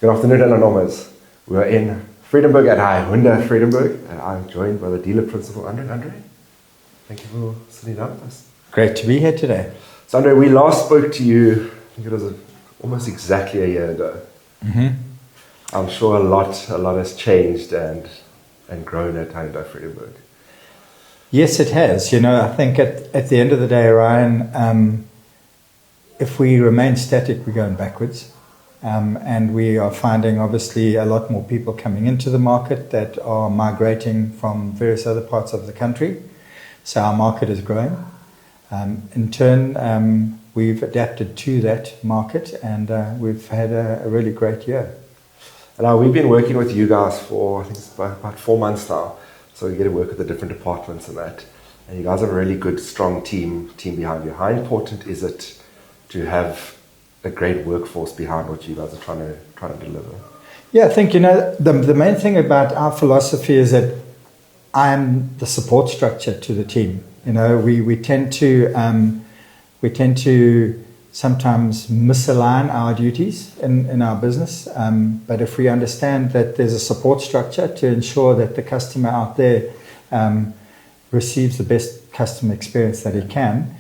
Good afternoon, Anonymous. We are in Vredenburg at Hyundai Vredenburg, and I'm joined by the dealer principal, Andre. Andre, thank you for sitting down with us. Great to be here today. So, Andre, we last spoke to you, I think it was almost exactly a year ago. Mm-hmm. I'm sure a lot has changed and grown at Hyundai Vredenburg. Yes, it has. You know, I think at the end of the day, Ryan, if we remain static, we're going backwards. And we are finding, obviously, a lot more people coming into the market that are migrating from various other parts of the country. So our market is growing. In turn, we've adapted to that market, and we've had a really great year. And now we've been working with you guys for, I think it's about 4 months now. So we get to work with the different departments and that. And you guys have a really good, strong team behind you. How important is it to have a great workforce behind what you guys are trying to deliver? Yeah, I think, you know, the main thing about our philosophy is that I'm the support structure to the team. You know, we tend to sometimes misalign our duties in our business. But if we understand that there's a support structure to ensure that the customer out there receives the best customer experience that he can,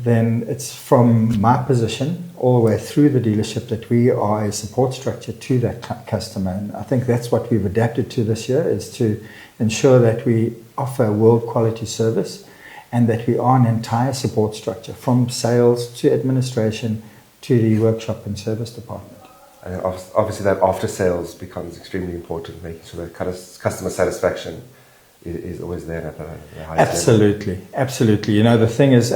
then it's from my position all the way through the dealership that we are a support structure to that customer. And I think that's what we've adapted to this year, is to ensure that we offer world quality service and that we are an entire support structure, from sales to administration to the workshop and service department. And obviously that after sales becomes extremely important, making sure that customer satisfaction is always there at the highest level. Absolutely. You know, the thing is,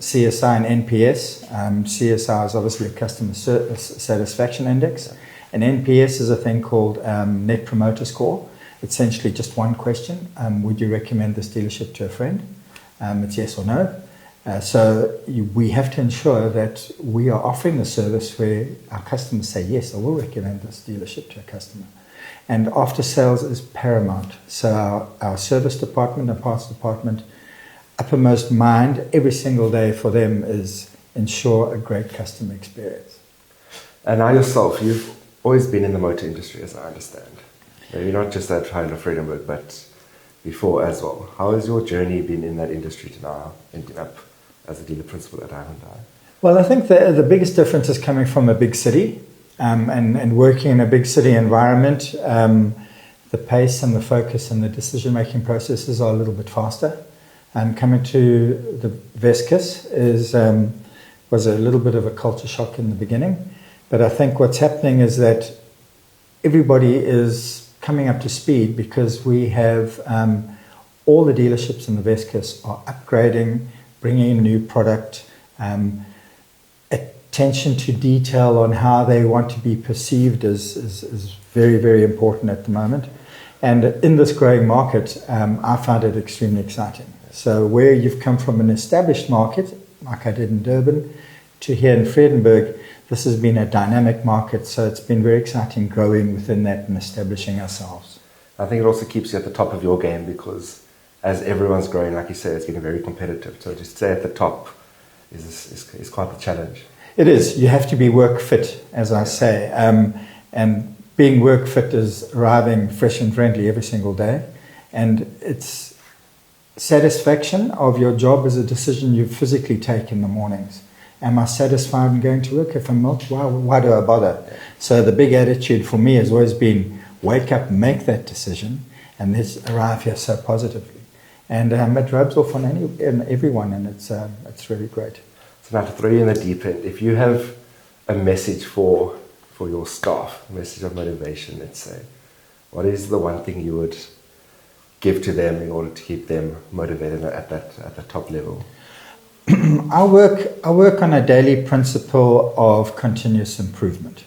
CSI and NPS. CSI is obviously a customer satisfaction index, and NPS is a thing called Net Promoter Score. Essentially just one question: would you recommend this dealership to a friend? It's yes or no. We have to ensure that we are offering the service where our customers say, yes, I will recommend this dealership to a customer. And after sales is paramount. So our service department and parts department, uppermost mind every single day for them is ensure a great customer experience. And now yourself, you've always been in the motor industry, as I understand. Maybe not just at Hyundai Vredenburg, but before as well. How has your journey been in that industry to now ending up as a dealer principal at Hyundai? Well, I think the biggest difference is coming from a big city and working in a big city environment. The pace and the focus and the decision-making processes are a little bit faster. Coming to the Vescus was a little bit of a culture shock in the beginning. But I think what's happening is that everybody is coming up to speed because we have all the dealerships in the Vescus are upgrading, bringing in new product, attention to detail on how they want to be perceived is very, very important at the moment. And in this growing market, I find it extremely exciting. So where you've come from an established market, like I did in Durban, to here in Vredenburg, this has been a dynamic market, so it's been very exciting growing within that and establishing ourselves. I think it also keeps you at the top of your game because as everyone's growing, like you say, it's getting very competitive. So to stay at the top is quite the challenge. It is. You have to be work fit, as I say. And being work fit is arriving fresh and friendly every single day. And it's satisfaction of your job is a decision you physically take in the mornings. Am I satisfied in going to work? If I'm not, why do I bother? So the big attitude for me has always been wake up, make that decision, and let's arrive here so positively. And it rubs off on everyone, and it's really great. So now to throw you in the deep end, if you have a message for your staff, a message of motivation, let's say, what is the one thing you would give to them in order to keep them motivated at the top level? I work on a daily principle of continuous improvement.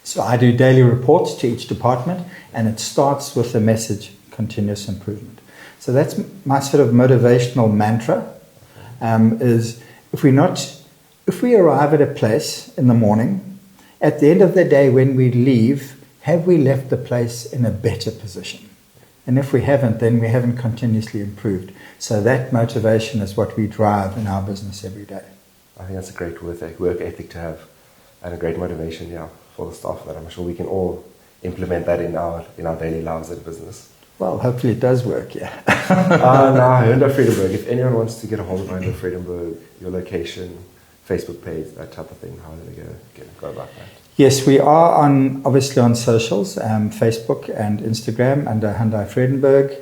So I do daily reports to each department, and it starts with the message, continuous improvement. So that's my sort of motivational mantra, is if we arrive at a place in the morning, at the end of the day when we leave, have we left the place in a better position? And if we haven't, then we haven't continuously improved. So that motivation is what we drive in our business every day. I think that's a great work ethic to have. and a great motivation, for the staff. That I'm sure we can all implement that in our daily lives at business. Well, hopefully it does work, yeah. Now, Hyundai Vredenburg, if anyone wants to get a hold of Hyundai Vredenburg, your location, Facebook page, that type of thing, how do they go about that? Yes, we are obviously on socials, Facebook and Instagram under Hyundai Vredenburg.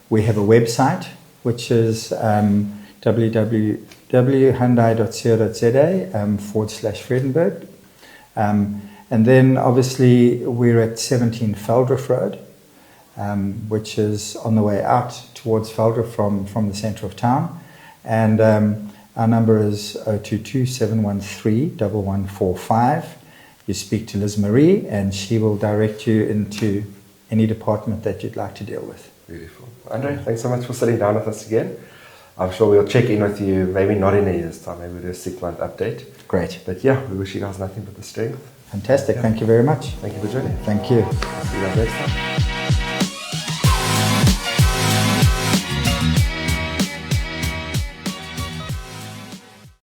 We have a website, which is www.hyundai.co.za /Vredenburg. And then obviously we're at 17 Velddrif Road, which is on the way out towards Velddrif from the centre of town. And our number is 022-713-1145. You speak to Liz Marie and she will direct you into any department that you'd like to deal with. Beautiful. Andre, thanks so much for sitting down with us again. I'm sure we'll check in with you, maybe not in a year's time, maybe we'll do a 6-month update. Great. But yeah, we wish you guys nothing but the strength. Fantastic. Thank you very much. Thank you for joining. Thank you. See you guys next time.